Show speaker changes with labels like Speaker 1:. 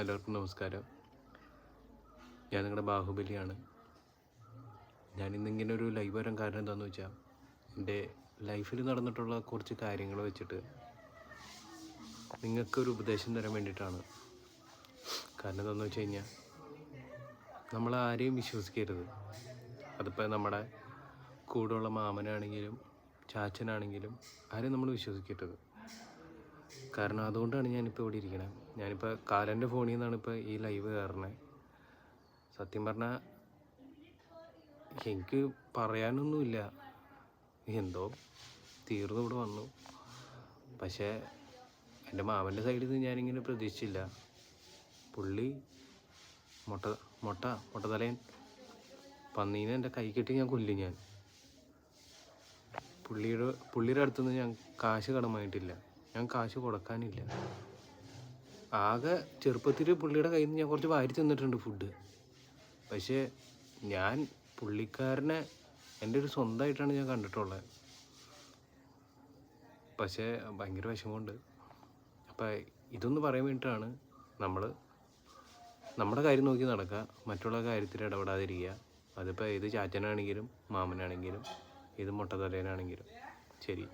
Speaker 1: എല്ലാവർക്കും നമസ്കാരം. ഞാൻ നിങ്ങളുടെ ബാഹുബലിയാണ്. ഞാനിന്നിങ്ങനെ ഒരു ലൈവ് വരാൻ കാരണം എന്താണെന്ന് വെച്ചാൽ, എൻ്റെ ലൈഫിൽ നടന്നിട്ടുള്ള കുറച്ച് കാര്യങ്ങൾ വെച്ചിട്ട് നിങ്ങൾക്കൊരു ഉപദേശം തരാൻ വേണ്ടിയിട്ടാണ്. കാരണം എന്താണെന്ന് വെച്ച് കഴിഞ്ഞാൽ, നമ്മളാരെയും വിശ്വസിക്കരുത്. അതിപ്പോൾ നമ്മുടെ കൂടെയുള്ള മാമനാണെങ്കിലും ചാച്ചനാണെങ്കിലും ആരെയും നമ്മൾ വിശ്വസിക്കരുത്. കാരണം അതുകൊണ്ടാണ് ഞാനിപ്പോൾ ഇവിടെ ഇരിക്കണത്. ഞാനിപ്പോൾ കാലൻ്റെ ഫോണിൽ നിന്നാണ് ഇപ്പോൾ ഈ ലൈവ് കയറണത്. സത്യം പറഞ്ഞാൽ എനിക്ക് പറയാനൊന്നുമില്ല, എന്തോ തീർന്നു ഇവിടെ വന്നു. പക്ഷേ എൻ്റെ മാമൻ്റെ സൈഡിൽ നിന്ന് ഞാനിങ്ങനെ പ്രതീക്ഷിച്ചില്ല. പുള്ളി മൊട്ടതലയൻ പന്നീനെ എൻ്റെ കൈ കെട്ടി ഞാൻ കൊല്ലും. ഞാൻ പുള്ളിയുടെ അടുത്തുനിന്ന് ഞാൻ കാശ് കടമായിട്ടില്ല, ഞാൻ കാശ് കൊടുക്കാനില്ല. ആകെ ചെറുപ്പത്തിൽ പുള്ളിയുടെ കയ്യിൽ നിന്ന് ഞാൻ കുറച്ച് വാരി തിന്നിട്ടുണ്ട് ഫുഡ്. പക്ഷേ ഞാൻ പുള്ളിക്കാരനെ എൻ്റെ ഒരു സ്വന്തമായിട്ടാണ് ഞാൻ കണ്ടിട്ടുള്ളത്. പക്ഷേ ഭയങ്കര വിഷമമുണ്ട്. അപ്പം ഇതൊന്ന് പറയാൻ വേണ്ടിയിട്ടാണ്. നമ്മുടെ കാര്യം നോക്കി നടക്കുക, മറ്റുള്ള കാര്യത്തിൽ ഇടപെടാതിരിക്കുക. അതിപ്പോൾ ഏത് ചാച്ചനാണെങ്കിലും മാമനാണെങ്കിലും ഏത് മൊട്ടത്തലയനാണെങ്കിലും ശരി.